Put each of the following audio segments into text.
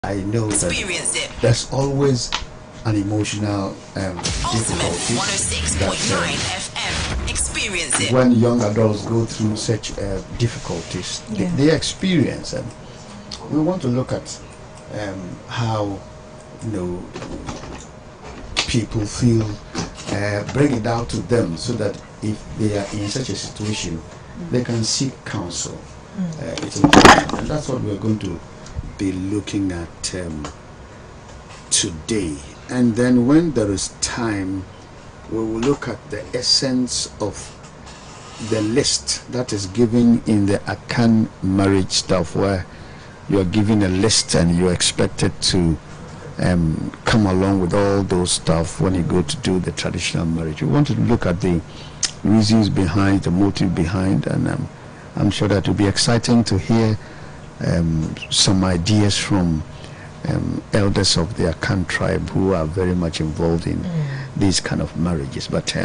I know that there's always an emotional difficulty. Ultimate 106.9FM. Experience it. When young adults go through such difficulties, they experience them. We want to look at how people feel, bring it out to them, so that if they are in such a situation, they can seek counsel. It's important, and that's what we're going to be looking at today. And then when there is time, we will look at the essence of the list that is given in the Akan marriage stuff, where you are given a list and you're expected to come along with all those stuff when you go to do the traditional marriage. We want to look at the reasons behind, the motive behind, and I'm sure that will be exciting to hear some ideas from elders of the Akan tribe who are very much involved in these kind of marriages. But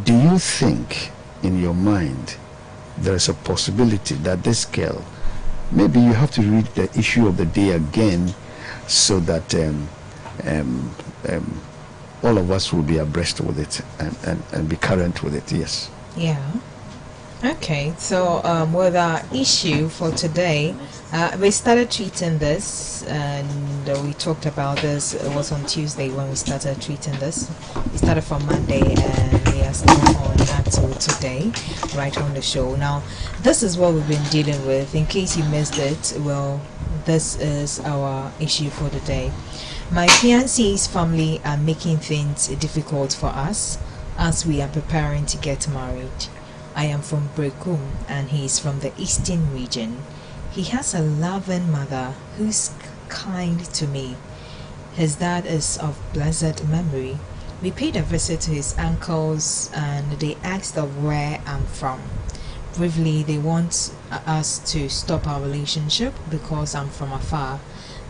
do you think in your mind there is a possibility that this girl, maybe you have to read the issue of the day again, so that all of us will be abreast with it and be current with it? Yes. Yeah. Okay, so with our issue for today, we started treating this, and we talked about this. It was on Tuesday when we started treating this. We started from Monday, and we are still on until today, right on the show. Now, this is what we've been dealing with. In case you missed it, well, this is our issue for the day. My fiancé's family are making things difficult for us as we are preparing to get married. I am from Brekum and he is from the eastern region. He has a loving mother who's kind to me. His dad is of blessed memory. We paid a visit to his uncles and they asked of where I'm from. Briefly, they want us to stop our relationship because I'm from afar.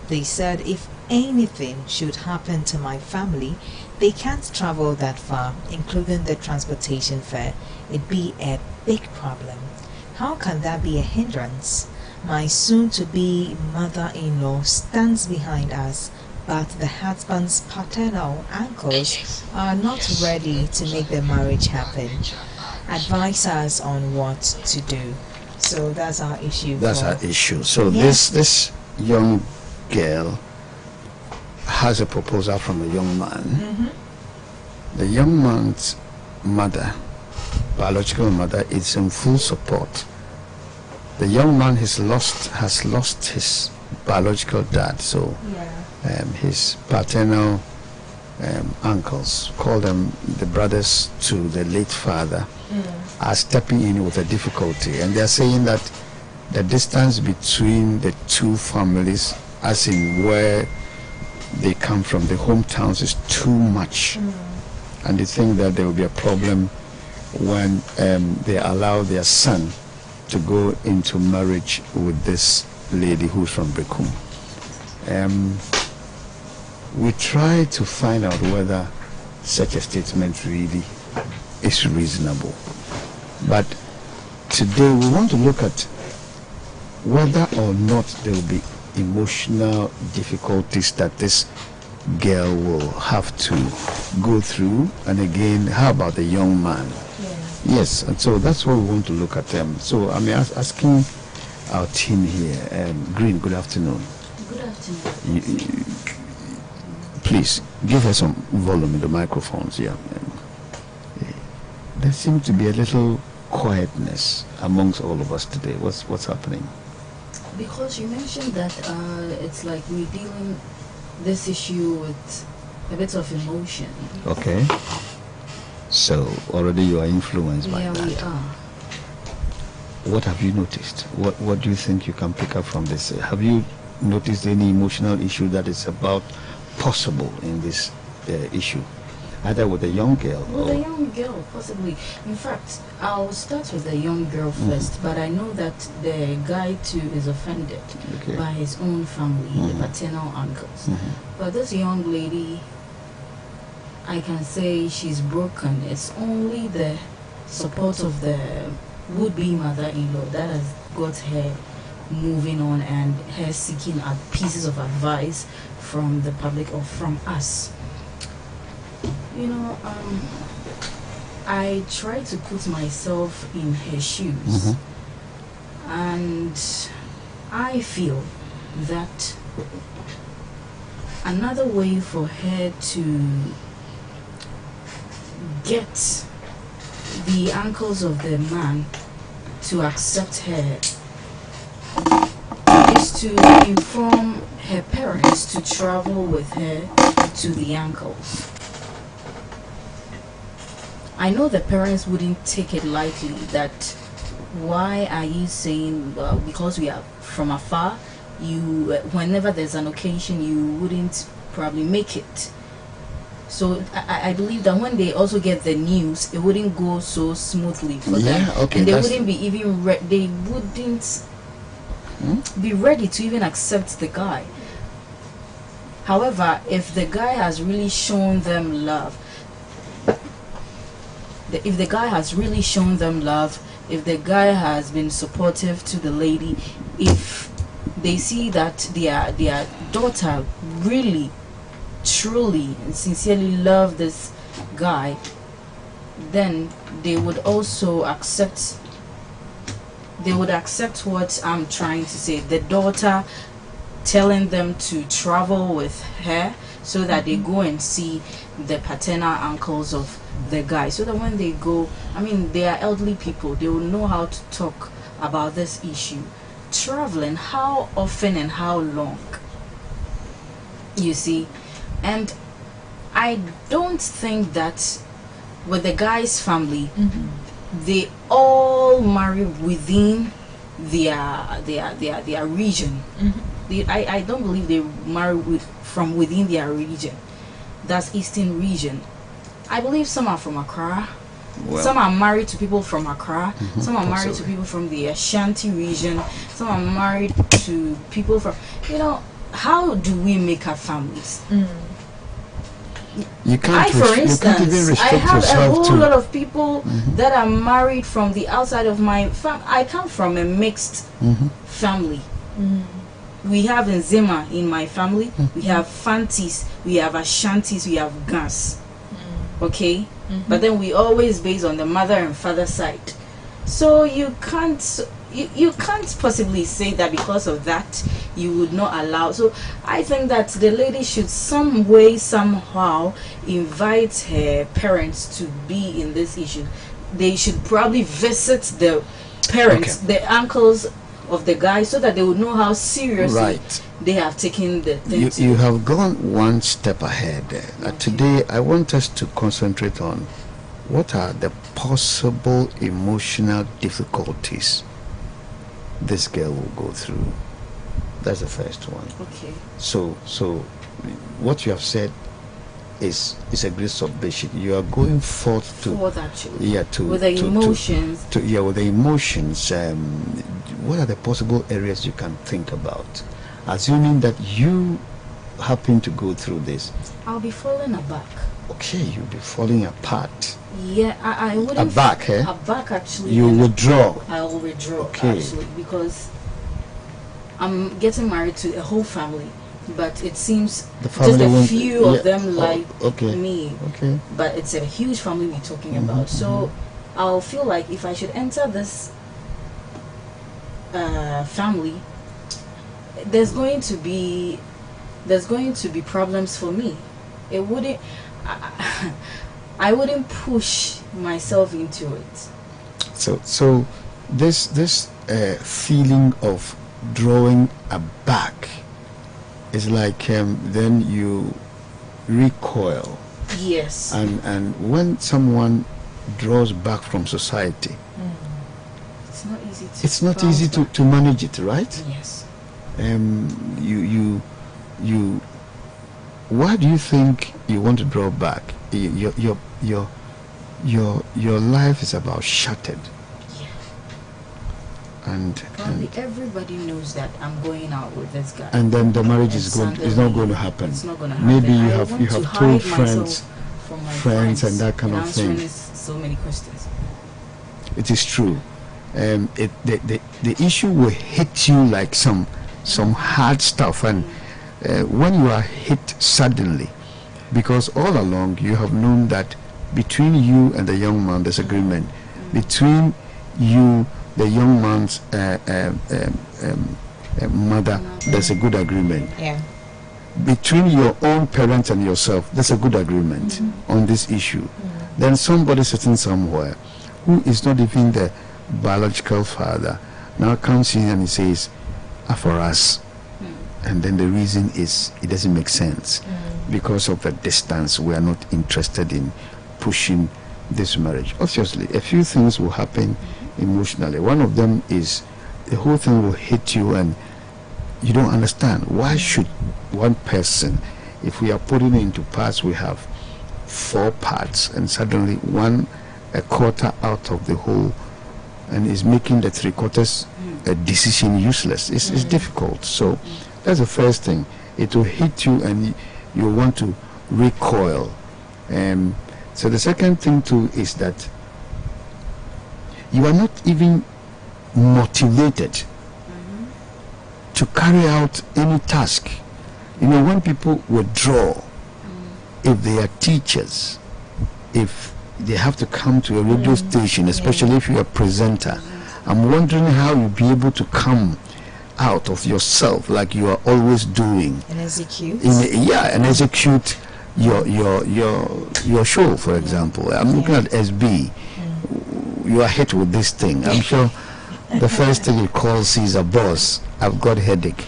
They said if anything should happen to my family, they can't travel that far, including the transportation fare. It'd be a big problem. How can that be a hindrance? My soon-to-be mother-in-law stands behind us, but the husband's paternal uncles are not ready to make the marriage happen. Advise us on what to do. So that's our issue. That's our issue. So this young girl has a proposal from a young man. The young man's mother, biological mother, is in full support. The young man has lost his biological dad, so his paternal uncles, call them the brothers to the late father, are stepping in with a difficulty, and they are saying that the distance between the two families, as in where they come from, the hometowns, is too much. And they think that there will be a problem when they allow their son to go into marriage with this lady who's from Brekum. We try to find out whether such a statement really is reasonable. But today we want to look at whether or not there will be emotional difficulties that this girl will have to go through. And again, how about the young man? Yes, and so that's what we want to look at. So I'm asking our team here. Green, good afternoon. Good afternoon. Please give her some volume in the microphones. There seems to be a little quietness amongst all of us today. What's happening? Because you mentioned that it's like we're dealing this issue with a bit of emotion. Okay. So already you are influenced by that. Yeah, we are. What have you noticed? What do you think you can pick up from this? Have you noticed any emotional issue that is about possible in this issue, either with a young girl? With a young girl, possibly. In fact, I'll start with the young girl first, but I know that the guy too is offended by his own family, the paternal uncles. But this young lady, I can say she's broken. It's only the support of the would-be mother-in-law that has got her moving on and her seeking pieces of advice from the public or from us. You know, I try to put myself in her shoes, and I feel that another way for her to get the uncles of the man to accept her is to inform her parents to travel with her to the uncles. I know the parents wouldn't take it lightly that why are you saying, well, because we are from afar, you whenever there's an occasion you wouldn't probably make it. So I believe that when they also get the news, it wouldn't go so smoothly for them, and they wouldn't be even they wouldn't be ready to even accept the guy. However, if the guy has really shown them love, if the guy has been supportive to the lady, if they see that their daughter really, truly and sincerely love this guy, then they would also accept what I'm trying to say. The daughter telling them to travel with her so that they go and see the paternal uncles of the guy, so that when they go, I mean, they are elderly people, they will know how to talk about this issue. Traveling, how often and how long, you see. And I don't think that with the guy's family, they all marry within their region. I don't believe they marry from within their region. That's Eastern region. I believe some are from Accra. Well, some are married to people from Accra. Some are married to people from the Ashanti region. Some are married to people from, you know, how do we make our families? You can't, for instance, I have a whole lot of people that are married from the outside of my family. I come from a mixed family. We have Nzema in my family. We have Fantis, we have Ashantis, we have Gans. Okay? But then we always base on the mother and father side. So you can't possibly say that because of that you would not allow. So I think that the lady should some way, somehow invite her parents to be in this issue. They should probably visit the parents, the uncles of the guy, so that they would know how seriously they have taken the thing. You have gone one step ahead. Today I want us to concentrate on what are the possible emotional difficulties this girl will go through. That's the first one. Okay. So what you have said is a great submission. You are going forth to with the emotions. With the emotions. What are the possible areas you can think about, assuming that you happen to go through this? I'll be falling aback. Okay, you'll be falling apart. Yeah, I wouldn't. Aback, eh? Aback, actually. You withdraw. I will withdraw, actually, because I'm getting married to a whole family, but it seems just a few of them like me. Okay. But it's a huge family we're talking about. So I'll feel like if I should enter this family, there's going to be problems for me. It wouldn't. I wouldn't push myself into it. So this feeling of drawing back is like then you recoil. Yes. And when someone draws back from society, it's not easy to. It's not easy to manage it, right? Yes. You. Why do you think you want to draw back? Your life is about shattered. Yeah. And everybody knows that I'm going out with this guy. And then the marriage is not going to happen. It's not going to happen. Maybe you have told friends from my friends and that kind of thing. So many questions. It is true. the issue will hit you like some hard stuff, and when you are hit suddenly, because all along you have known that between you and the young man there's agreement, between you, the young man's mother, there's a good agreement. Yeah. Between your own parents and yourself, there's a good agreement on this issue. Then somebody sitting somewhere who is not even the biological father now comes in and he says, for us. And then the reason is it doesn't make sense. Because of the distance, we are not interested in pushing this marriage. Obviously, a few things will happen emotionally. One of them is the whole thing will hit you and you don't understand. Why should one person, if we are putting it into parts, we have 4 parts, and suddenly a quarter out of the whole, and is making the 3/4 a decision useless. It's difficult. So that's the first thing. It will hit you and you want to recoil. So the second thing too is that you are not even motivated to carry out any task. You know, when people withdraw, if they are teachers, if they have to come to a radio station, especially if you're a presenter, I'm wondering how you'll be able to come out of yourself like you are always doing And execute. And execute your show, for example. I'm looking at SB. You are hit with this thing. I'm sure the first thing he calls Caesar, boss, I've got headache.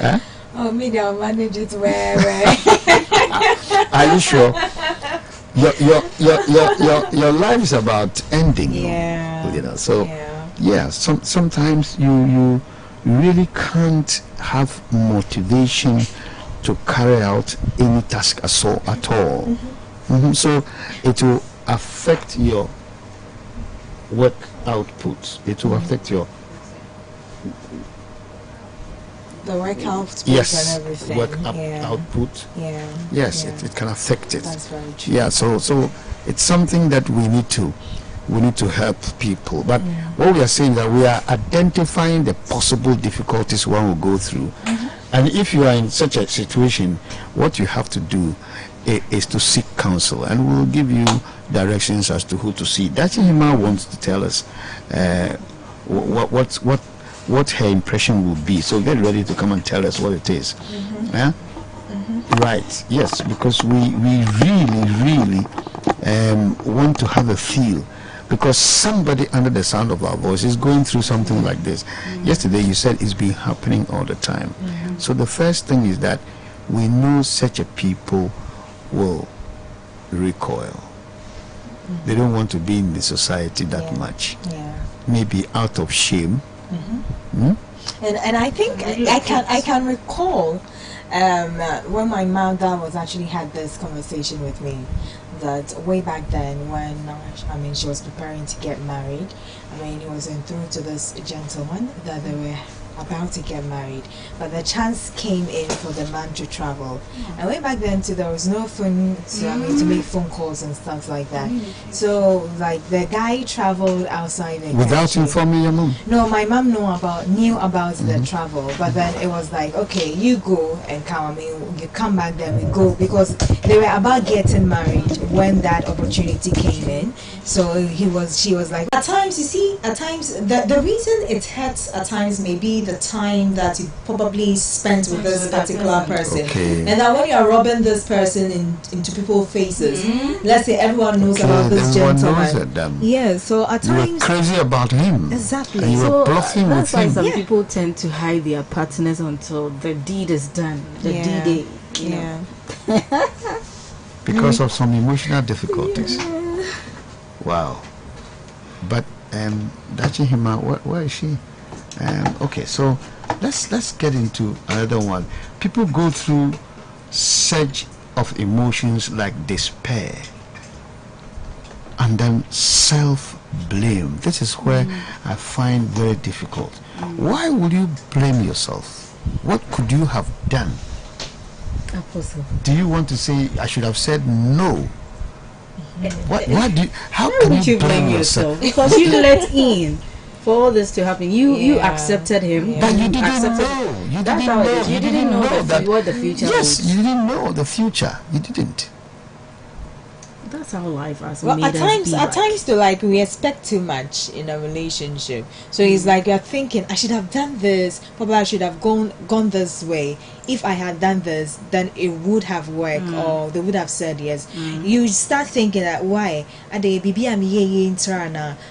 Huh? Oh, maybe I'll manage it where. Are you sure? Your life is about ending. Yeah. You know. So sometimes you really can't have motivation to carry out any task at all. So it will affect your work output. It will affect your The work output yes and everything. Output. Yeah. Yes, Yeah. it can affect it. That's very true. Yeah, so it's something that we need to help people. But what we are saying is that we are identifying the possible difficulties one will go through. And if you are in such a situation, what you have to do is to seek counsel, and we'll give you directions as to who to see. Dachihima wants to tell us what her impression will be. So get ready to come and tell us what it is. Right, yes, because we really want to have a feel, because somebody under the sound of our voice is going through something like this. Yesterday you said it's been happening all the time. So the first thing is that we know such a people will recoil. They don't want to be in the society that much. Maybe out of shame. And I think I can recall when my mother was actually had this conversation with me, that way back then when she was preparing to get married. He was enthroned to this gentleman that they were about to get married, but the chance came in for the man to travel. And way back then too, there was no phone to make phone calls and stuff like that. So like the guy traveled outside the without country. informing your mom? No, my mom knew about the travel, but then it was like, okay, you go and come. You come back, then we go, because they were about getting married when that opportunity came in. So she was like, at times, you see, the reason it hurts at times may be the time that you probably spent with this particular person, and that when you are robbing this person into people's faces, let's say everyone knows about this gentleman. Yes, so at times you were crazy about him. Exactly. And you were bluffing with that's why him. some people tend to hide their partners until the deed is done. The D-Day. You know. Because of some emotional difficulties. Wow. But Dachihima, where is she? Okay, so let's get into another one. People go through surge of emotions like despair and then self-blame. This is where I find very difficult. Why would you blame yourself? What could you have done? Apostle. Do you want to say I should have said no? How Why can would you blame yourself? Because you let in for all this to happen. You accepted him. But you didn't accepted know. You That's didn't how it know. is. You didn't know what the future Yes, holds. you didn't know the future. You didn't. That's how life has Well, made at us times, be at like. times, to like we expect too much in a relationship. So it's like you're thinking, I should have done this. Probably I should have gone this way. If I had done this, then it would have worked, or they would have said yes. You start thinking that why?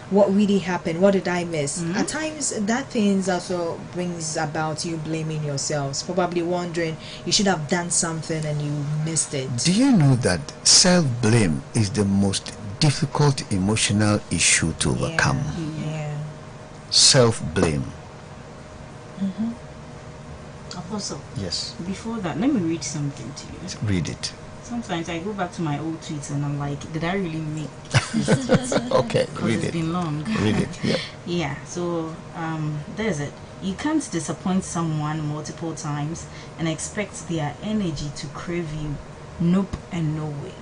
What really happened? What did I miss? At times, that things also brings about you blaming yourselves. Probably wondering you should have done something and you missed it. Do you know that self-blame is the most difficult emotional issue to overcome? Yeah. Self-blame. Apostle, Yes. before that, let me read something to you. Read it. Sometimes I go back to my old tweets and I'm like, did I really make Okay, because read it's it. been long. Read it. Yeah. Yeah, so there's it. You can't disappoint someone multiple times and expect their energy to crave you. Nope and no way.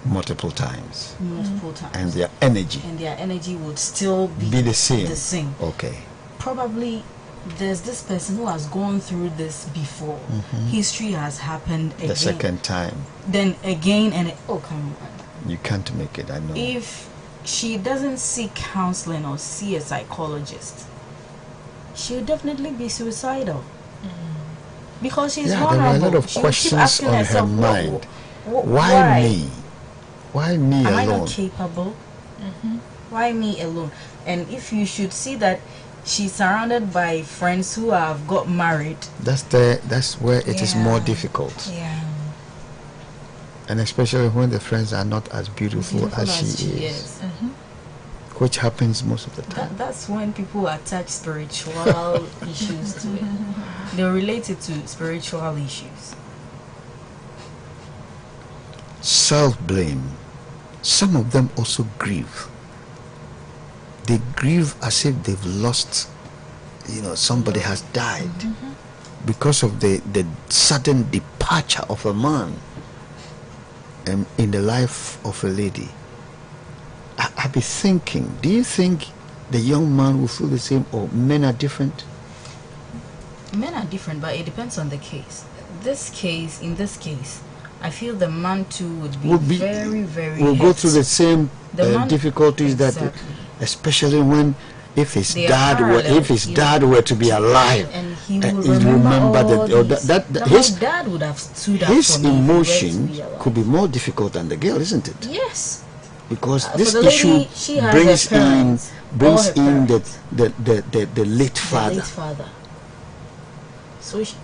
Multiple times. Multiple times. And their energy And their energy would still be the same. The same. Okay. Probably there's this person who has gone through this before. History has happened again. The second time. Then again and oh come on. You can't make it, I know. If she doesn't seek counseling or see a psychologist, she'll definitely be suicidal. Because she's Yeah, there were vulnerable. a lot of She'll keep questions asking on her herself, mind. Why? Why me? Why me Am I alone? not capable? Why me alone? And if you should see that she's surrounded by friends who have got married, That's where it is more difficult. Yeah. And especially when the friends are not as beautiful as she is. Which happens most of the time. That's when people attach spiritual issues to it. They relate it to spiritual issues. Self-blame. Some of them also grieve. They grieve as if they've lost, somebody has died because of the sudden departure of a man in the life of a lady. I be thinking, do you think the young man will feel the same, or men are different? Men are different, but it depends on the case. In this case, I feel the man too would be very, very will go hurt. through the same difficulties Exactly. that, especially when if his They are dad parallel, were to be alive, and he he'd will remember all that these. his My dad would have stood up his for me if he were to emotion be alive. could be more difficult than the girl, isn't it? Yes. Because For this the lady, issue she has brings her parents, brings all her in parents. the late father. The late father. So this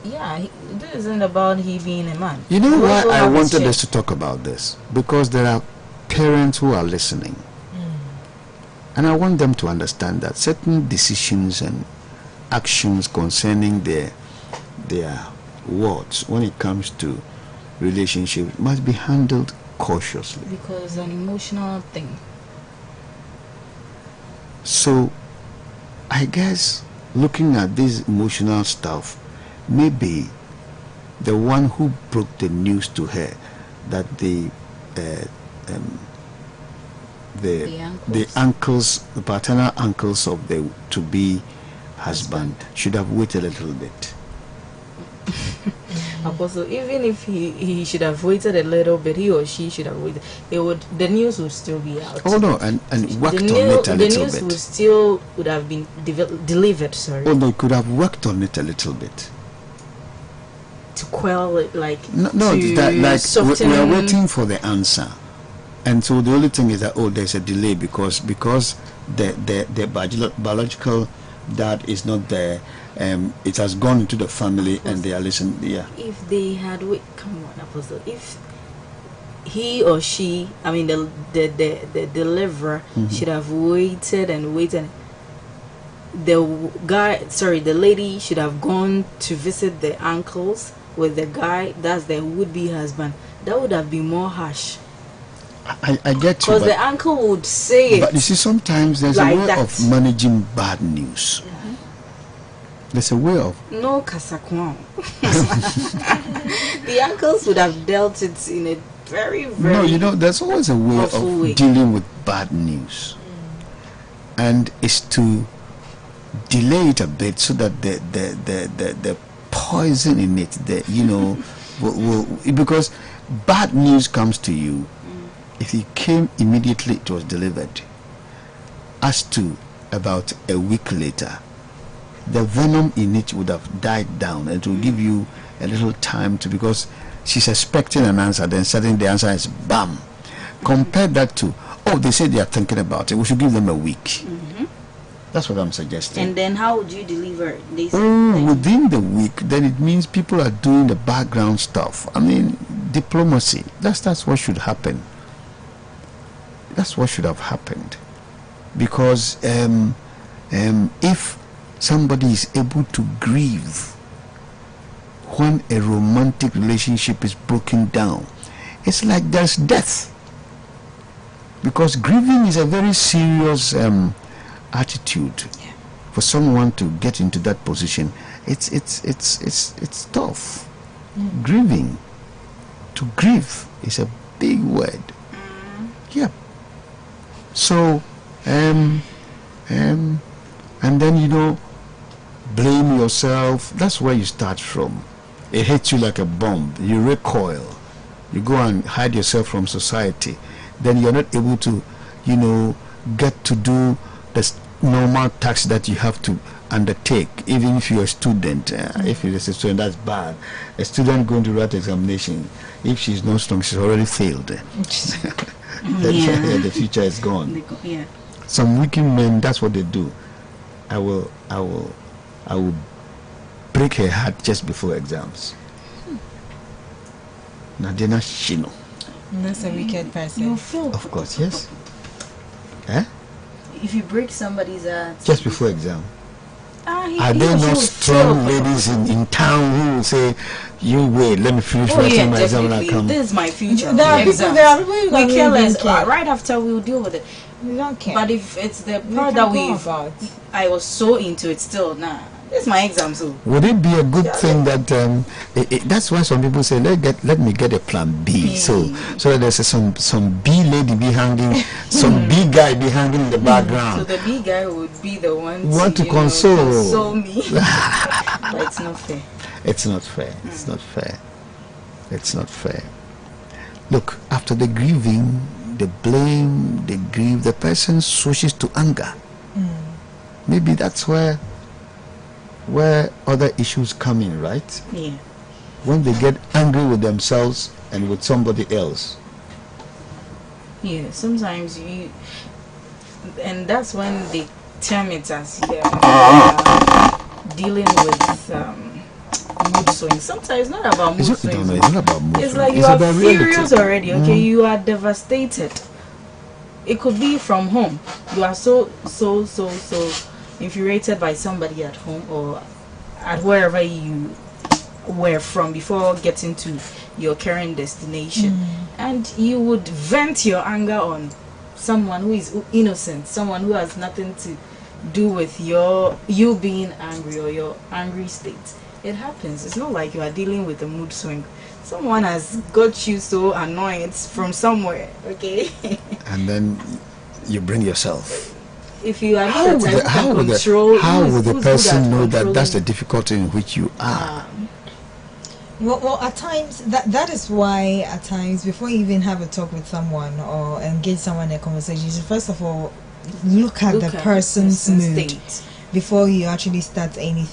isn't about he being a man. You know He why also I have his wanted check. us to talk about this? Because there are parents who are listening. And I want them to understand that certain decisions and actions concerning their words when it comes to relationships must be handled cautiously. Because an emotional thing. So I guess looking at this emotional stuff, maybe the one who broke the news to her that the paternal uncles of the to-be husband should have waited a little bit. Apostle, even if he should have waited a little bit, he or she should have waited. The news would still be out. Oh no, and worked on it a the little news bit. would have been delivered. Sorry. Oh no, it could have worked on it a little bit. To quell it, like No, to that like soften. we are waiting for the answer, and so the only thing is that there's a delay because the biological dad is not there. It has gone into the family, and they are listening. Yeah. If they had come on, Apostle. If he or she, I mean the deliverer, should have waited and waited. The lady should have gone to visit the uncles with the guy. That's the would-be husband. That would have been more harsh. I get you, Because the uncle would say it. but you see, sometimes there's like a way that. of managing bad news. There's a way of. No kasakwan. The uncles would have dealt it in a very, very. No, you know, there's always a way of dealing with bad news, and it's to delay it a bit so that the poison in it, will because bad news comes to you. If it came immediately, it was delivered. As to about a week later, the venom in it would have died down, and it will give you a little time to, because she's expecting an answer, then suddenly the answer is bam. Compare that to, they say they are thinking about it, we should give them a week. That's what I'm suggesting. And then how would you deliver this? Within the week, then it means people are doing the background stuff. I mean, diplomacy. That's what should happen. That's what should have happened. Because if somebody is able to grieve when a romantic relationship is broken down, it's like there's death. Because grieving is a very serious attitude. For someone to get into that position, it's tough. Grieving, to grieve is a big word. Yeah. So and then blame yourself. That's where you start from. It hits you like a bomb. You recoil. You go and hide yourself from society. Then you're not able to get to do the normal tasks that you have to undertake, even if you're a student. If you're a student, that's bad. A student going to write examination, if she's not strong, she's already failed. The future is gone. Some wicked men, that's what they do. I will break her heart just before exams. Nadena Shino. That's a wicked person. You feel, of course, yes. If you break somebody's heart just before exam, are there not strong ladies in town who will say, "You wait, let me finish writing my exam and I come"? This is my future. There are people we care less. Right after we'll deal with it. We don't care. But if it's the part that I was so into it still. This is my exam, so would it be a good thing that that's why some people say let me get a plan B, so that there's some B lady be hanging, some B guy be hanging in the background. So the B guy would be the one to console me. But it's not fair. It's not fair. It's not fair. It's not fair. Look, after the grieving, the blame, the grief, the person switches to anger. Maybe that's where other issues come in, right? Yeah. When they get angry with themselves and with somebody else. Yeah, sometimes and that's when they term it as dealing with mood swings. Sometimes not about mood swings. It's not about mood swings. It's like you are furious already, okay? You are devastated. It could be from home. You are so infuriated by somebody at home or at wherever you were from before getting to your current destination, and you would vent your anger on someone who is innocent, someone who has nothing to do with you being angry or your angry state. It happens. It's not like you are dealing with a mood swing. Someone has got you so annoyed from somewhere, okay? And then you bring yourself. If you are how would the person know that that's the difficulty in which you are? Well, at times that is why at times before you even have a talk with someone or engage someone in a conversation, you should first of all look at the person's mood before you actually start any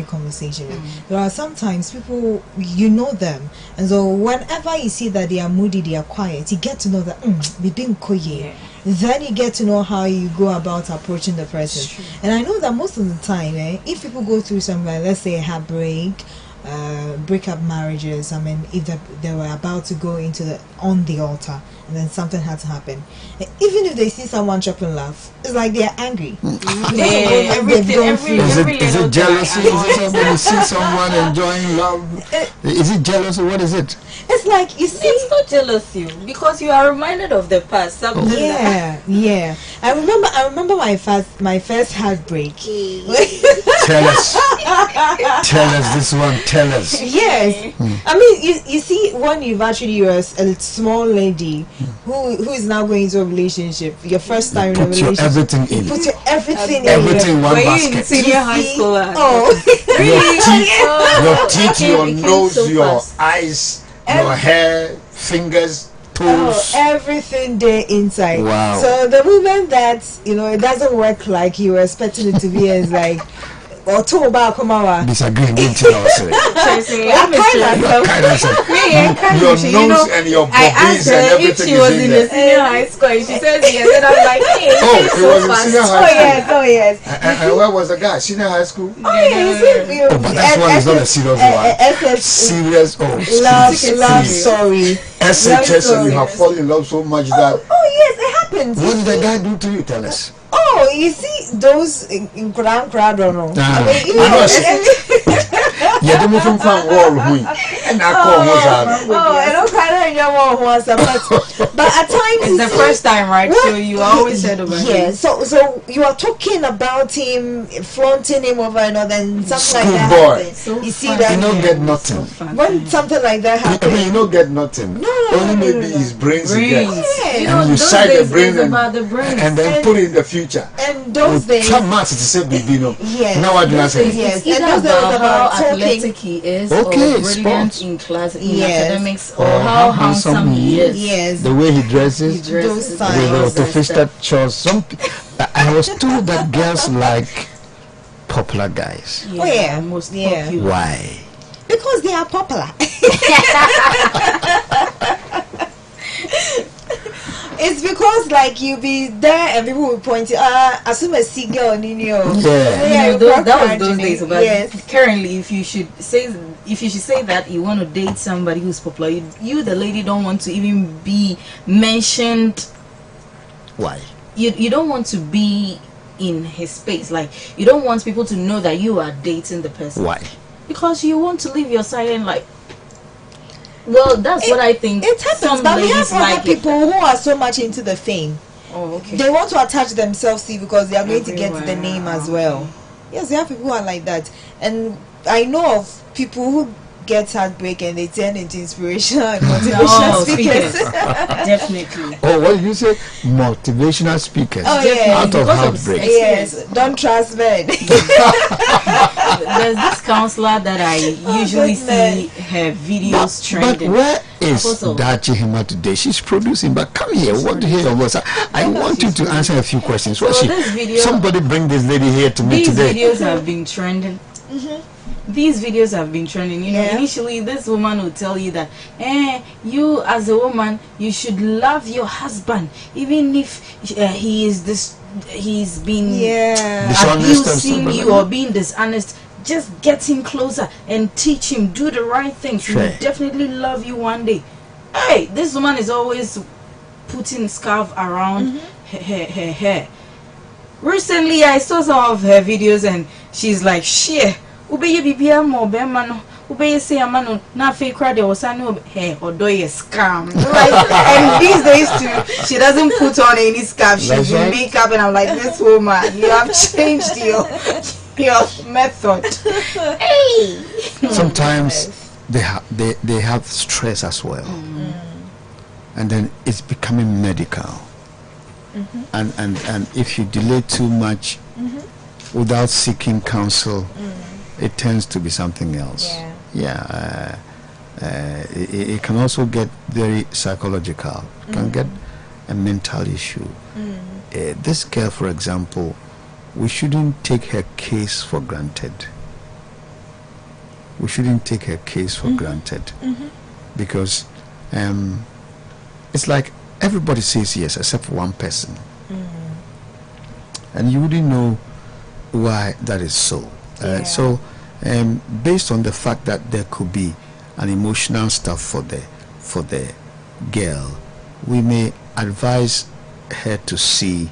conversation. There are sometimes people, you know them, and so whenever you see that they are moody, they are quiet, you get to know that we didn't koye. Then you get to know how you go about approaching the person. And I know that most of the time, if people go through something, let's say a heartbreak, break up marriages, I mean, if they were about to go on the altar and then something had to happen, even if they see someone chopping laugh, it's like they're angry. Is it jealousy? Is it somebody see someone enjoying love? Is it jealousy? What is it? It's like, you see, it's not jealousy because you are reminded of the past. Yeah. I remember my first heartbreak. Tell us this one. tell us. Yes. I mean, you see, when you're a small lady who is now going into a relationship, your first time in a Put your relationship, everything in. you put your everything in. Everything in one Were you in basket. senior high school? Oh, Your teeth, your It became nose, so your fast. eyes, your hair, fingers, toes. everything there inside. Wow. So the moment that it doesn't work like you were expecting it to be, is like, or talk about Kumawa. Disagree with you also. Seriously, I I'm a Your nose and your I boobies asked and her if everything she was is in in the there. senior high school, and she says yes, and I'm like, hey, Oh, it's it so was in fast. senior Oh high yes, school. oh yes. And where was the guy? Senior high school? Oh yes. Oh, but that's one is not a serious one. Serious. Oh, Love story. SHS, and you have fallen in love so much that. Oh yes, it happens. What did the guy do to you? Tell us. Oh, you see those in Quran, don't know. Ah. I mean, I know. Yeah, they move from wall. And I call I don't cry in your wall once, but at times It's the first time, right? So you always said about yeah. him. So you are talking about him, flaunting him over and all, then something like that Schoolboy. happens. So You see fun. that You don't get nothing. when something like that I happens. mean, you don't get nothing. No. Only maybe his brains he Brains. gets. Yeah. You know, And you those side the days brain it's about the brains. and then put it in the future. And those days, Some maths is the same bibino. yes. Now what do I say? Yes. It's either And those days about about how talking. athletic he is, Okay, or brilliant sports. in class, in Yes. academics, or Or how how handsome handsome he he is. Yes. The way he dresses. Those With times. the fisted chores. I was told that girls like popular guys. Oh, yeah. Most Yeah. popular. Why? Because they are popular. It's because like you be there and people will point you. Assume a see girl in you. Yeah. You know, that was those days. But yes. currently, if you should say that you want to date somebody who's popular, you the lady don't want to even be mentioned. Why? You don't want to be in his space. Like, you don't want people to know that you are dating the person. Why? Because you want to live your silent life. Well, that's what I think. It happens, some but we ladies have other like it. people who are so much into the fame. Oh, okay. They want to attach themselves to you because they are going to get the Everywhere. name as well. Yes, we have people who are like that, and I know of people who get heartbreak and they turn into inspirational and motivational No, speakers. Definitely. Oh, what did you say? Motivational speakers. Oh, yeah. Out of Because of heartbreak. Yes, don't trust men. There's this counselor that I usually see her videos But trending. where is Photo. Dachi Hima today? She's producing, but come here. What to hear your voice? I want you to answer a few questions. What So she? this video- Somebody bring this lady here to me These today. videos have been trending. These videos have been trending. You know, Yeah. initially this woman will tell you that, you as a woman, you should love your husband, even if he's been Yeah. Dishonest and abusing stuff you like or being dishonest. Just get him closer and teach him, do the right things. He will Sure. definitely love you one day. Hey, this woman is always putting scarf around her hair. Recently, I saw some of her videos and she's like, "Share, ubeye bibia mo be mano, ubeye say amano na fake crowd or sano hair or do a scam." Like, and these days too, she doesn't put on any scarf. She's That's in right. makeup, and I'm like, "This woman, you have changed your method." Hey, Sometimes they have stress as well, and then it's becoming medical. And if you delay too much without seeking counsel, it tends to be something else. It can also get very psychological. It can get a mental issue. This girl, for example, we shouldn't take her case for granted. We shouldn't take her case for granted, because it's like everybody says yes except for one person, and you wouldn't know why that is so. So based on the fact that there could be an emotional stuff for the girl, we may advise her to see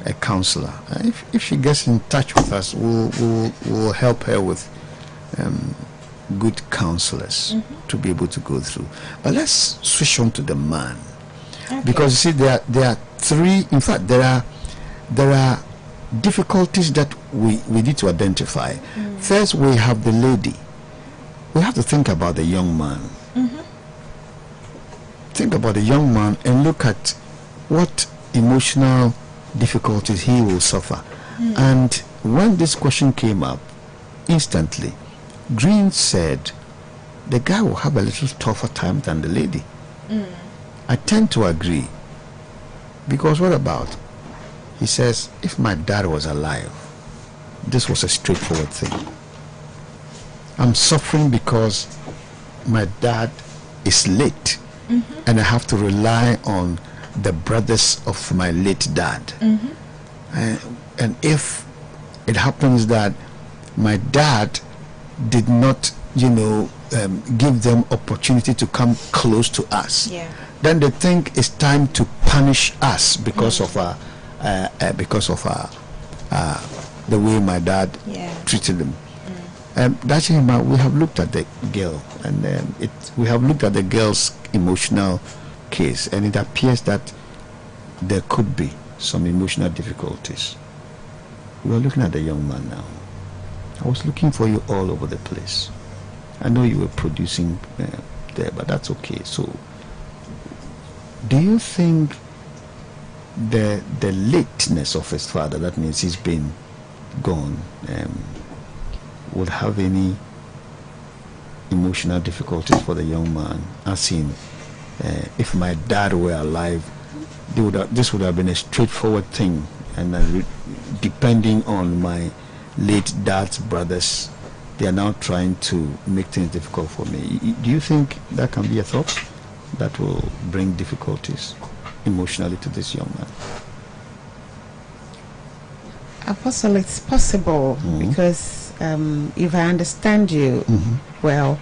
a counselor. If she gets in touch with us, we'll help her with good counselors to be able to go through. But let's switch on to the man, because you see there are three. In fact, there are difficulties that we need to identify. First, we have the lady. we have to think about the young man. Think about the young man and look at what emotional difficulties he will suffer. And when this question came up, instantly, Green said the guy will have a little tougher time than the lady. I tend to agree, because what about? He says, if my dad was alive, this was a straightforward thing. I'm suffering because my dad is late, and I have to rely on the brothers of my late dad. And if it happens that my dad did not, give them opportunity to come close to us, then they think it's time to punish us because of the way my dad treated them. That's him. We have looked at the girl, and we have looked at the girl's emotional case, and it appears that there could be some emotional difficulties. We are looking at the young man now. I was looking for you all over the place. I know you were producing there, but that's okay. So, do you think the lateness of his father, that means he's been gone, would have any emotional difficulties for the young man? As in, if my dad were alive, this would have been a straightforward thing, and depending on my late dad's brothers, they are now trying to make things difficult for me. Do you think that can be a thought that will bring difficulties emotionally to this young man? Apostle, it's possible, because if I understand you well,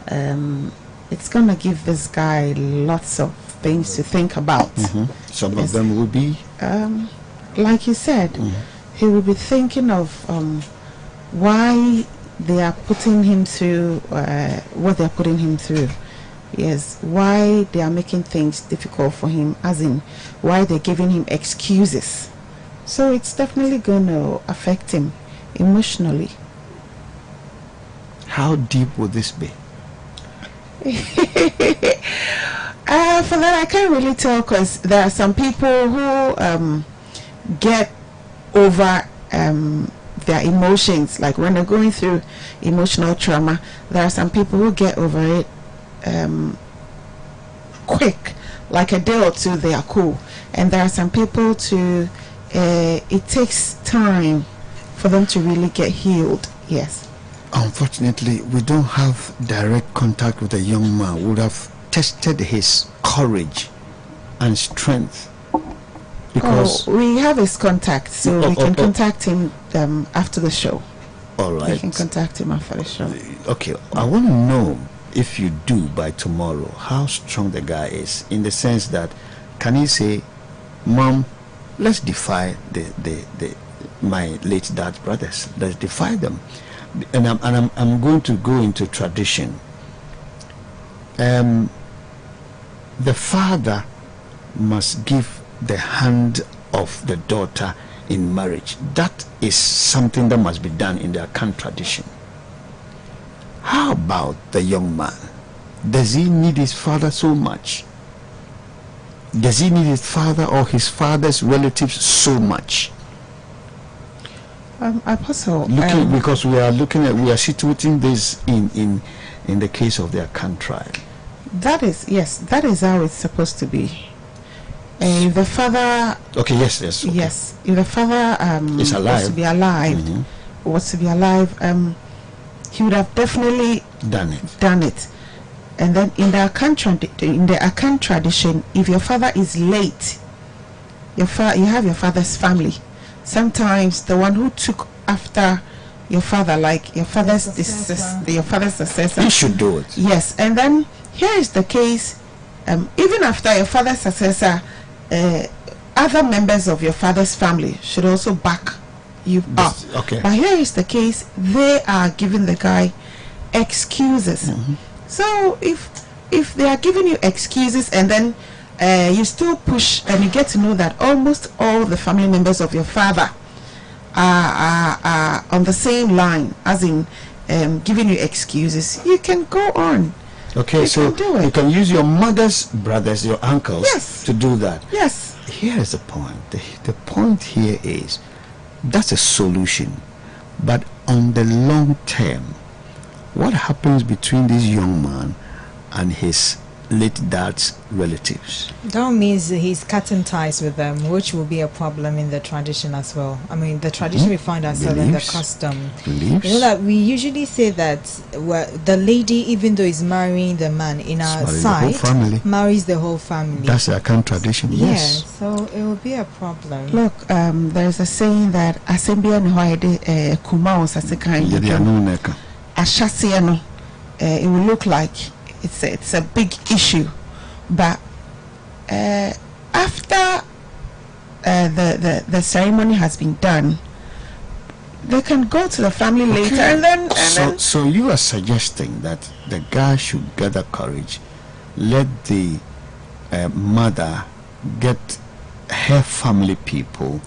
it's going to give this guy lots of things to think about. Some of them will be? Like you said, he will be thinking of why they are putting him through what they are putting him through. Yes, why they are making things difficult for him, as in why they're giving him excuses. So it's definitely going to affect him emotionally. How deep would this be? For that I can't really tell, because there are some people who get over their emotions, like when they're going through emotional trauma. There are some people who get over it quick, like a day or two they are cool, and there are some people it takes time for them to really get healed. Yes, unfortunately we don't have direct contact with a young man who would have tested his courage and strength, because we have his contact, so we can contact him after the show. All right, we can contact him after the show. Okay, I want to know, if you do by tomorrow, how strong the guy is, in the sense that can he say, Mom, let's defy my late dad's brothers, let's defy them. And I'm going to go into tradition. The father must give the hand of the daughter in marriage. That is something that must be done in the Yankah tradition. How about the young man? Does he need his father so much? Does he need his father or his father's relatives so much? Apostle, because we are situating this in the case of the Yankah tribe. That is how it's supposed to be. If the father, okay. Yes, if the father is alive, was to be alive, he would have definitely done it. And then in the Yankah tradition, if your father is late, you have your father's family. Sometimes the one who took after your father, like your father's successor, he should do it. Yes, and then here is the case. Even after your father's successor, other members of your father's family should also back you up. Okay. But here is the case: they are giving the guy excuses. So if they are giving you excuses, and then you still push, and you get to know that almost all the family members of your father are on the same line, as in giving you excuses, you can go on. Okay, so you can use your mother's brothers, your uncles, yes, to do that. Yes. Here's the point. The point here is that's a solution, but on the long term, what happens between this young man and his late dad's relatives? That means he's cutting ties with them, which will be a problem in the tradition as well. I mean, the tradition we find ourselves in the custom. Beliefs. You know that we usually say that the lady, even though is marrying the man in our side, marries the whole family. That's the Yankah tradition. Yes. So it will be a problem. Look, there's a saying that Asembia Nhoide Kumaos as a kind of Ashasiano. It will look like it's a big issue, but after the ceremony has been done, they can go to the family later, and then so you are suggesting that the guy should gather courage, let the mother get her family people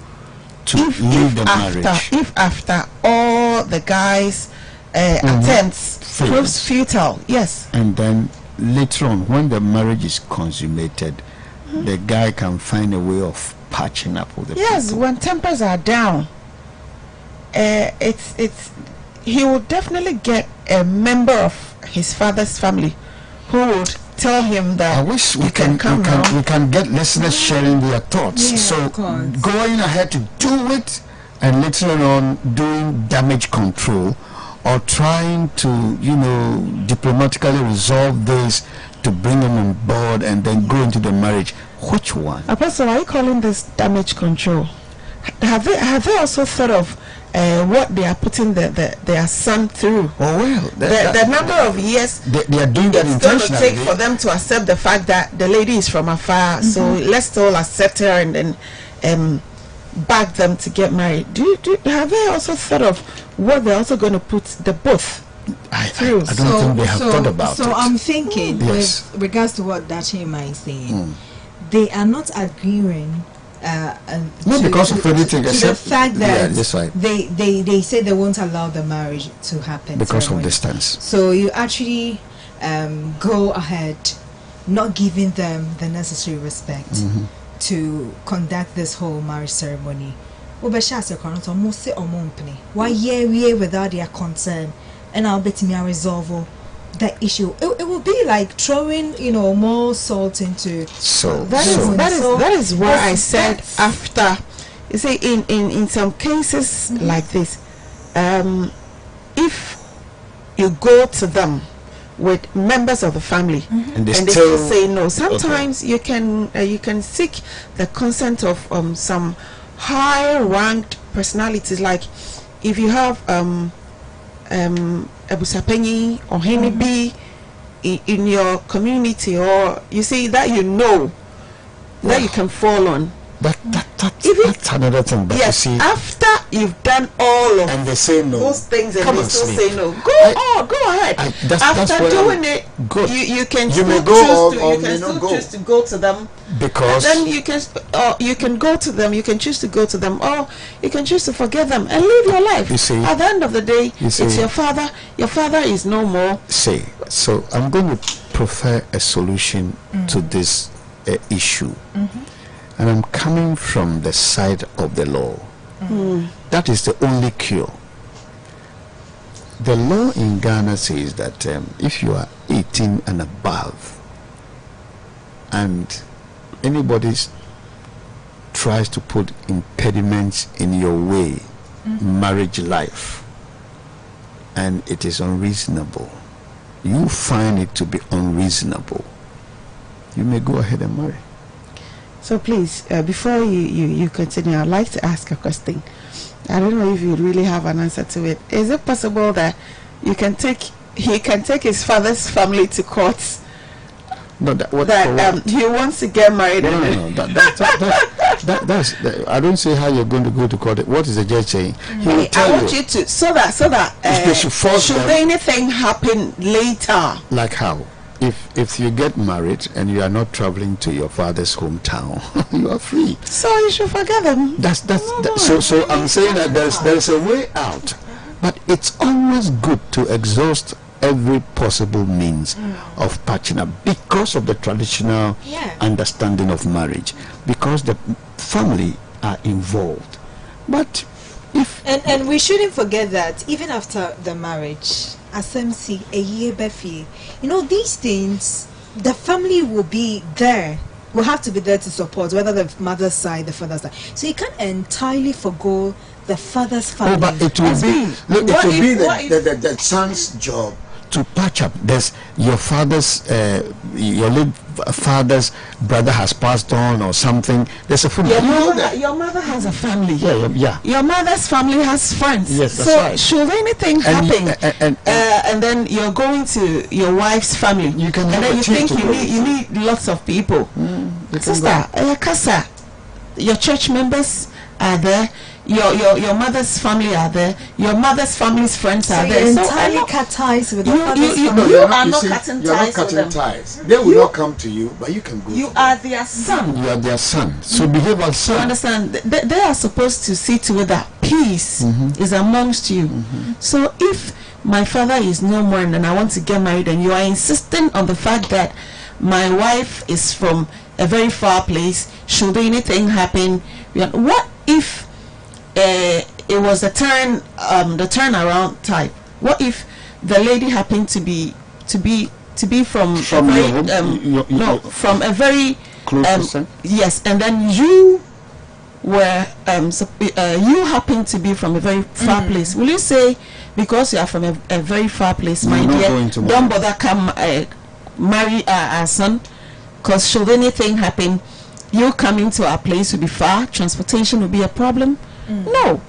to leave the marriage. If after all the guys attempts proves futile, yes, and then later on when the marriage is consummated, the guy can find a way of patching up with the people. When tempers are down, he will definitely get a member of his father's family who would tell him that. I wish we can get listeners sharing their thoughts. So going ahead to do it, and later on doing damage control, or trying to, diplomatically resolve this to bring them on board and then go into the marriage. Which one? Apostle, are you calling this damage control? Have they also thought of what they are putting their son through? Oh well, the number of years they are doing that intentionally. It's going to take for them to accept the fact that the lady is from afar. So let's all accept her and then back them to get married. Have they also thought of what they're also going to put the both through? I don't think they have thought about it. So I'm thinking, with regards to what Dachima is saying, they are not agreeing not because of anything except the fact that they say they won't allow the marriage to happen because of distance. So you actually go ahead not giving them the necessary respect to conduct this whole marriage ceremony. Without their consent, and I'll bet me I resolve that issue. It will be like throwing, more salt into. That is why I said after. You see, in some cases like this, if you go to them with members of the family and they still say no, sometimes you can seek the consent of some high-ranked personalities. Like if you have Ebusapenyi or Henibi in your community, or you see that that you can fall on. That's another thing. But yes, you see, after you've done all of and they say no, those things and they still say no, go ahead. After doing it, you can still choose to go to them, because then you can go to them. You can choose to go to them, or you can choose to forget them and live your life. You see, at the end of the day, it's your father. Your father is no more. So I'm going to prefer a solution to this issue. And I'm coming from the side of the law. That is the only cure. The law in Ghana says that if you are 18 and above, and anybody tries to put impediments in your way, marriage life, and it is unreasonable, you find it to be unreasonable, you may go ahead and marry. So please, before you continue, I'd like to ask a question. I don't know if you really have an answer to it. Is it possible that he can take his father's family to court? No, he wants to get married. No. That's I don't see how you're going to go to court. What is the judge saying? He will tell I want you to so that should anything happen later. Like how? If you get married and you are not traveling to your father's hometown, you are free. So you should forget them. So I'm saying that there's a way out. But it's always good to exhaust every possible means of patching up because of the traditional understanding of marriage, because the family are involved. But if and we shouldn't forget that even after the marriage, SMC a year befi, these things, the family will be there. Will have to be there to support, whether the mother's side, the father's side. So you can't entirely forgo the father's family. But it will be the son's job to patch up. There's your father's, your late father's brother has passed on or something. There's a family. Your mother has a family. Yeah. Your mother's family has friends. Yes, that's so right. Should anything happen, and then you're going to your wife's family, you can, and then you think you need lots of people. Sister, Kasa, your church members are there. Your mother's family are there. Your mother's family's friends are there. So entirely cut ties with the father's family. You are not cutting ties with them. They will not come to you, but you can go. You are their son. You are their son. So behave as son. You understand? They are supposed to see to it that peace is amongst you. So if my father is no more and I want to get married, and you are insisting on the fact that my wife is from a very far place, should anything happen, what if it was the turnaround type? What if the lady happened to be from a very close yes, and then you were you happen to be from a very far place? Will you say, because you are from a very far place, my dear, don't bother come marry our son, because should anything happen, you coming to our place will be far, transportation will be a problem? No.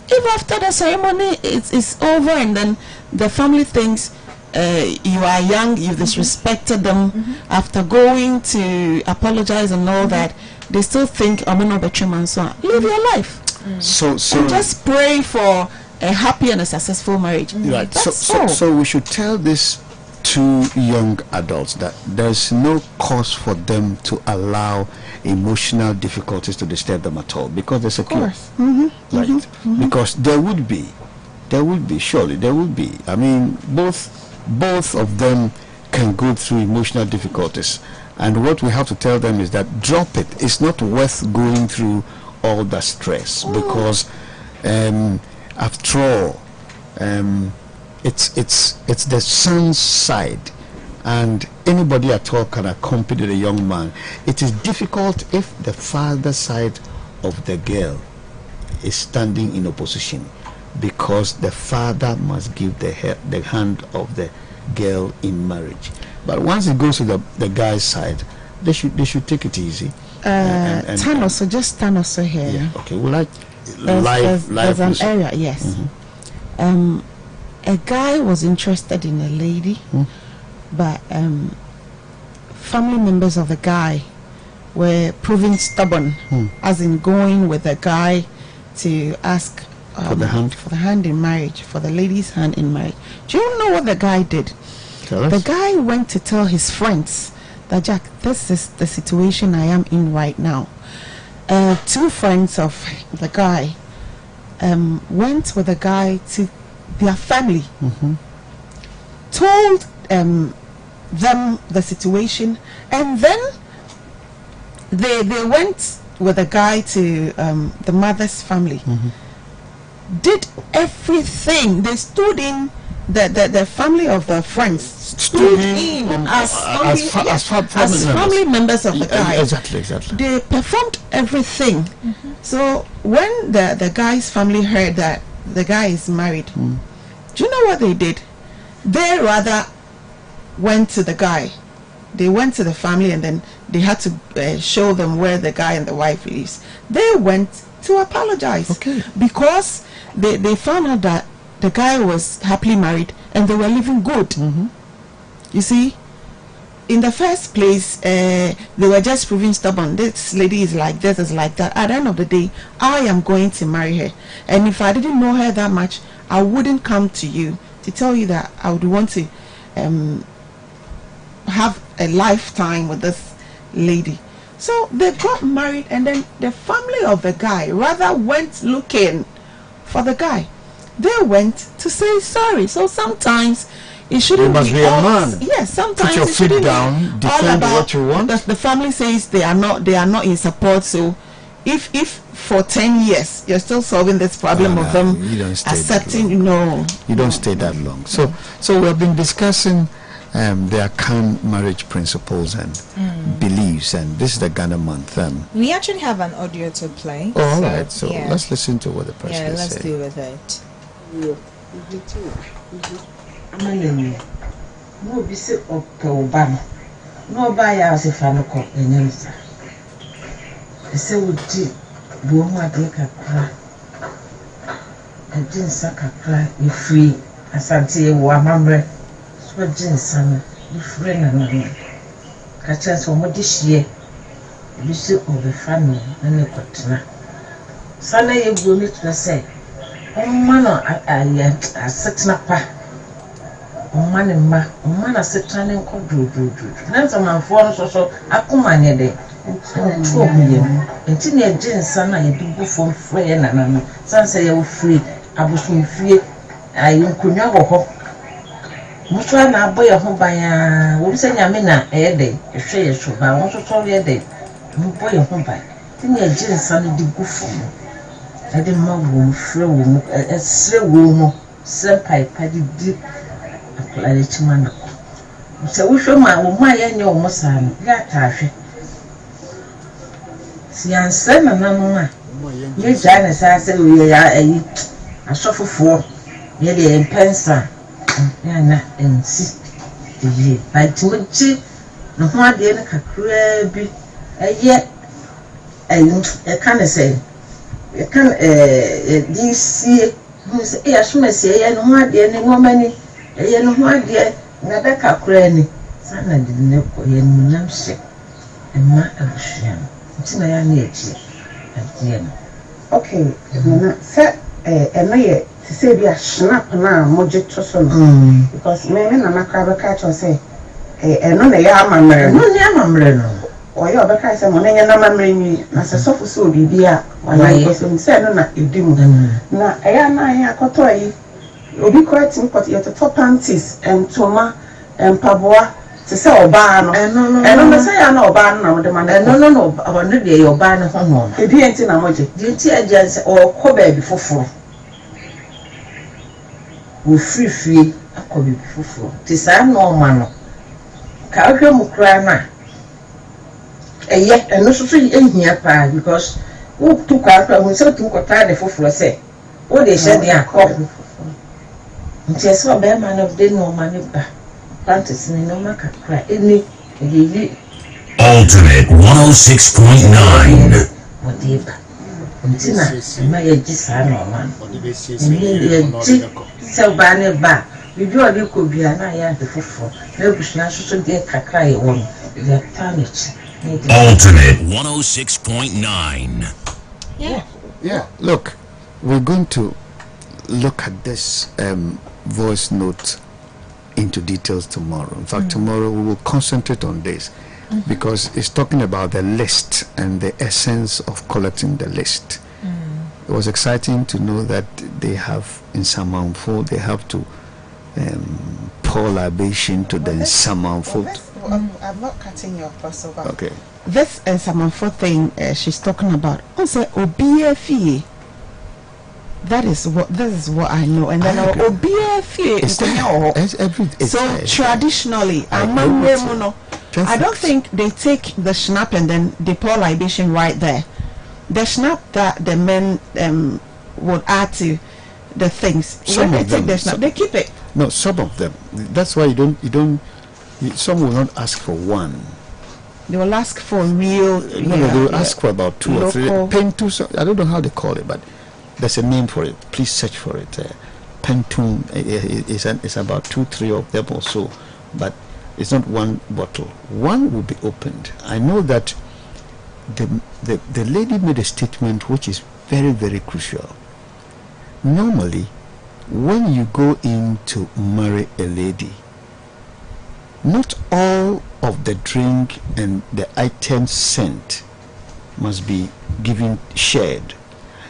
If after the ceremony it's over and then the family thinks you are young, you've disrespected them, after going to apologize and all that, they still think I'm not better man, so live your life. So and just pray for a happy and a successful marriage. Right. So we should tell this to young adults that there's no cause for them to allow emotional difficulties to disturb them at all, because they're secure. Right. Because there would be surely there would be. I mean, both of them can go through emotional difficulties, and what we have to tell them is that drop it. It's not worth going through all that stress, because after all, it's the son's side, and anybody at all can accompany the young man. It is difficult if the father side of the girl is standing in opposition, because the father must give the hand of the girl in marriage. But once it goes to the guy's side, they should take it easy. Thanos, just Thanos here. Yeah. Okay. Well, there's an area. Yes. A guy was interested in a lady, but family members of the guy were proving stubborn, as in going with the guy to ask for the hand in marriage, for the lady's hand in marriage. Do you know what the guy did? The guy went to tell his friends that, Jack, this is the situation I am in right now. Two friends of the guy went with the guy to their family, told them the situation, and then they went with the guy to the mother's family, did everything. They stood in the family of the friends stood in as family members of the guy. Exactly. They performed everything. So when the guy's family heard that the guy is married, do you know what they did? They rather went to the guy. They went to the family, and then they had to show them where the guy and the wife lives. They went to apologize, because they found out that the guy was happily married and they were living good. You see, in the first place, they were just proving stubborn. This lady is like this, is like that. At the end of the day, I am going to marry her, and if I didn't know her that much, I wouldn't come to you to tell you that I would want to have a lifetime with this lady. So they got married, and then the family of the guy rather went looking for the guy. they went to say sorry. So sometimes it shouldn't you must be a man. Yes, sometimes put your it shouldn't feet down, be all defend about what you want. The family says they are not in support. So if for 10 years you're still solving this problem of them accepting, you don't stay that long. So we have been discussing their Yankah marriage principles and beliefs, and this is the Ghana month. We actually have an audio to play. Oh, all right. So let's listen to what the person is saying. Let's deal with it. Sana, the friend and catches for what this year, you see of the family and the partner. Sana, you go to say, oh, man, I set up oh, man, and ma, oh, man, I set turning called do. Nan's a man for so I come on a day and 12 million. And Tina Jane, Sana, you do go from free and San say you're free. I was free. I could never hope. Mutua na boy ho ban wo se nyame na ede ehwe yeso ba wo so so ede mu boy ho ban tin ya jin san di gufo mo ede ma wo frɛ wo mu esrɛ wo mu sɛ pai pa di aklare chima na se wo hwɛ ma wo ma ya nye wo sa no ya ta hwɛ si ansɛ na na no a ye gya na sa sɛ wo ya ayi asɔfofo ye de pensa na ensi ye by timochi no ho ade ne kakra bi eye e kan say e kan this who say e asuma say ye no ho ade ne ngomani eye no ho ade na da kakra ni sana de ne ko ye nyam hye emma abushia ntina ya na echi ade no okay na se emaye say be a snap na moje to so because me na makra be catch say no na ya amamre no o ya be catch say mo na na amamre ni na se sofo so bibia wala ko so say no na edimu na ya na ya akoto yi obi ko atim pot ye to panties and toma and paboa to say oba no no say ya na oba no na mo de man no aba no de oba no ho no e bi enti na moje di enti agency o ko ba bi foforo we free akobi fufuro ti sa no ma no ka hwe mu kra na eye eno so ehia pa because wo tu ka kra wo se tu ko ta de fufuro se wo de hye de akọ nti ese oba man of the no man ba panties ni no ma ka kra eni eyi ultimate 106.9 whatever ntina ma ye ji sa no man ni so bane ba bibi odi ko bia na ya de fofo na bushia so de kakra ye won de tamich ultimate 106.9 yeah look, we're going to look at this voice note into details tomorrow. In fact, tomorrow we will concentrate on this because it's talking about the list and the essence of collecting the list. It was exciting to know that they have in Samanfo, they have to pour libation to the Samanfo. I'm not cutting you off, Pastor. Okay. This Samanfo thing she's talking about. Also, OBFE. That is what I know, and then OBFE. So traditionally, I don't think they take the schnapp and then they pour libation right there. The schnapp that the men would add to the things. Some when of they take them, the schnapp, they keep it. No, some of them. That's why you don't. Some will not ask for one. They will ask for real. No, they will ask for about two or three. Pentu, I don't know how they call it, but there's a name for it. Please search for it. Pentum is about 2-3 of them or so, but it's not one bottle. One will be opened. I know that the lady made a statement which is very, very crucial. Normally, when you go in to marry a lady, not all of the drink and the items sent must be shared.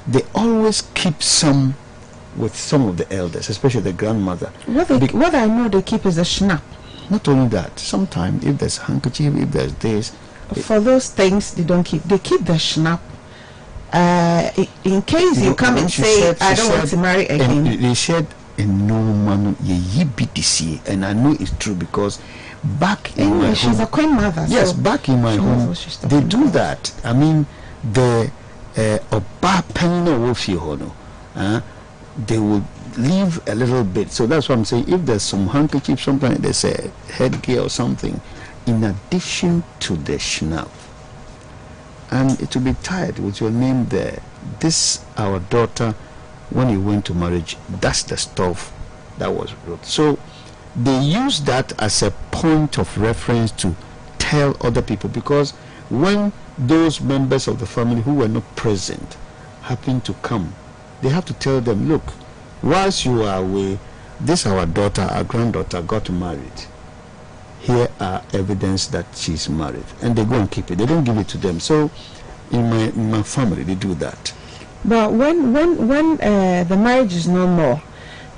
They always keep some with some of the elders, especially the grandmother. What I know they keep is a schnapp. Not only that, sometimes if there's handkerchief, if there's this, for those things they don't keep. They keep the schnapp. In case you come and say, I don't want to marry again. They said, "No man, and I know it's true because back in my she's home, a queen mother. Yes, so back in my home, they do that. I mean, the Oba Penino Wolfie Hono, they will leave a little bit. So that's what I'm saying. If there's some handkerchief, sometimes there's a headgear or something, in addition to the schnapp, and it will be tied with your name there. This, our daughter, when he went to marriage, that's the stuff that was wrote. So they use that as a point of reference to tell other people, because when those members of the family who were not present happen to come, they have to tell them, look, whilst you are away, this our daughter, our granddaughter got married. Here are evidence that she's married, and they go and keep it. They don't give it to them. So in my family they do that. But when the marriage is no more,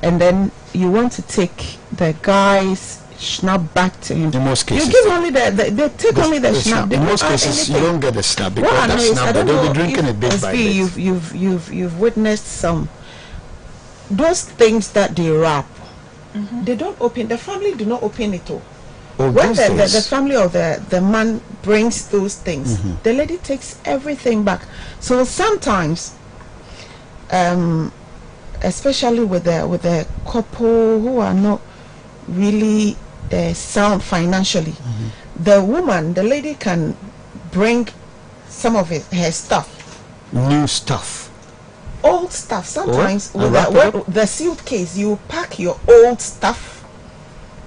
and then you want to take the guy's schnapp back to him, in most cases you give only they take only the schnapp. In most cases you don't get the schnapp, because that schnapp they'll be drinking a bit by bit. You've witnessed some those things that they wrap. They don't open. The family do not open it all. When the family or the man brings those things, the lady takes everything back. So sometimes, especially with the couple who are not really sound financially, the lady can bring some of her stuff, new stuff, old stuff. Sometimes with the suitcase, you pack your old stuff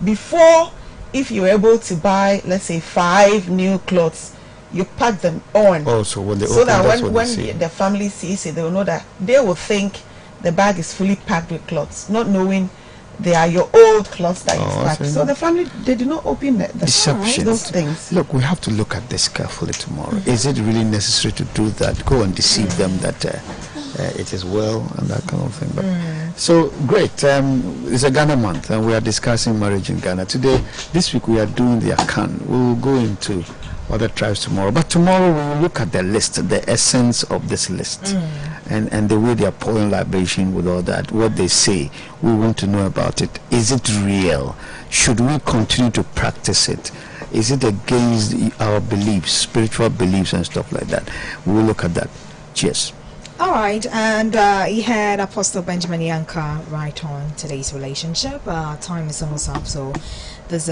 before. If you're able to buy, let's say, 5 new clothes, you pack them on. Oh, so when they so open, that when the family sees it, they will know that they will think the bag is fully packed with clothes, not knowing they are your old clothes that you packed. So the family, they do not open the deception. Those things. Look, we have to look at this carefully tomorrow. Is it really necessary to do that? Go and deceive them that it is well and that kind of thing. But so great. It's a Ghana month, and we are discussing marriage in Ghana today. This week we are doing the Akan. We will go into other tribes tomorrow, but tomorrow we will look at the list, the essence of this list, and the way they are pouring libation with all that. What they say, we want to know about it. Is it real? Should we continue to practice it? Is it against our beliefs, spiritual beliefs and stuff like that? We will look at that. Cheers. All right, and he had Apostle Benjamin Yankah right on today's relationship. Time is almost up, so this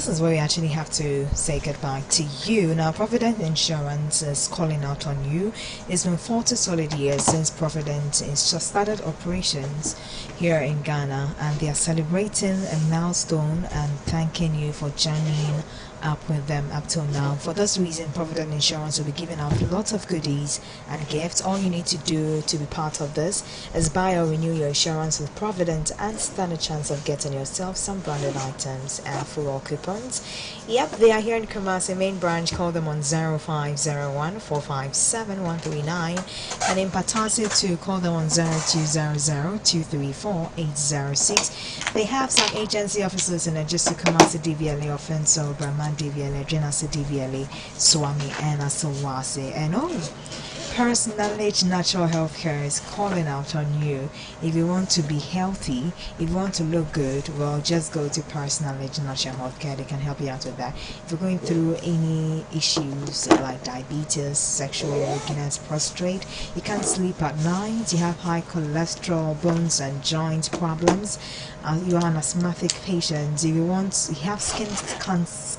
is where we actually have to say goodbye to you. Now, Provident Insurance is calling out on you. It's been 40 solid years since Provident started operations here in Ghana, and they are celebrating a milestone and thanking you for journeying up with them up till now. For this reason, Provident Insurance will be giving out lots of goodies and gifts. All you need to do to be part of this is buy or renew your insurance with Provident and stand a chance of getting yourself some branded items and for coupons. Yep, they are here in Kumasi main branch. Call them on 0501 457 139, and in Patasi to call them on 0200 234 806. They have some agency offices in Ajisu, Kumasi DVLA, Offenso, Brahman DVLA, Jenasi DVLA, Swami, and Asawase. And Personality Natural Health Care is calling out on you. If you want to be healthy, if you want to look good, well, just go to Personality Natural Health Care. They can help you out with that. If you're going through any issues like diabetes, sexual weakness, prostrate, you can't sleep at night, you have high cholesterol, bones and joint problems, you are an asthmatic patient, if you have skin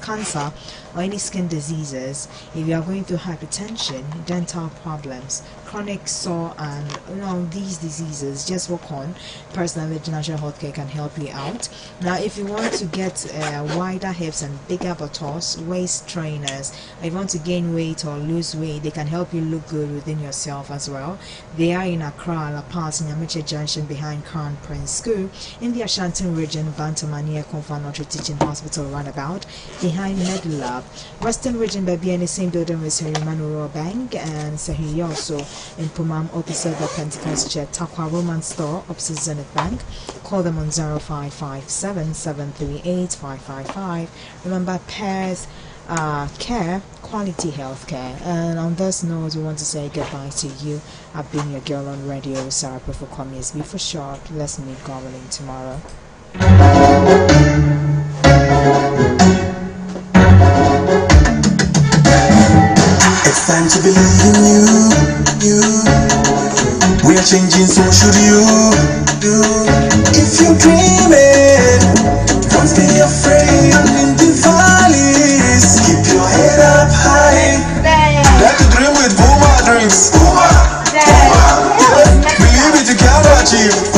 cancer or any skin diseases, if you are going through hypertension, dental problems, chronic sore, and these diseases, just work on Personality Natural Health Care can help you out. Now, if you want to get wider hips and bigger buttocks, waist trainers, if you want to gain weight or lose weight, they can help you look good within yourself as well. They are in Accra, La Paz, in Amiche Junction behind Crown Prince School, in the Ashanti region, Bantamania Confanotre Teaching Hospital roundabout, behind MedLab, Western region, Baby, in the same building with Sir Emmanuel Bank, and Sahi also in Pumam, opposite the Pentecost Church, Takwa Roman Store, opposite Zenith Bank. Call them on 0557 738 555. Remember, Pairs Care, quality health care. And on this note, we want to say goodbye to you. I've been your girl on radio, Sarah Profocomies. Be for short. Let's meet God willing tomorrow. It's time to believe in you. We are changing, so should you. If you dream it, don't be afraid. In the valleys, keep your head up high. Let the dream with Boomer dreams. Boomer. Yeah. Believe it, you can achieve.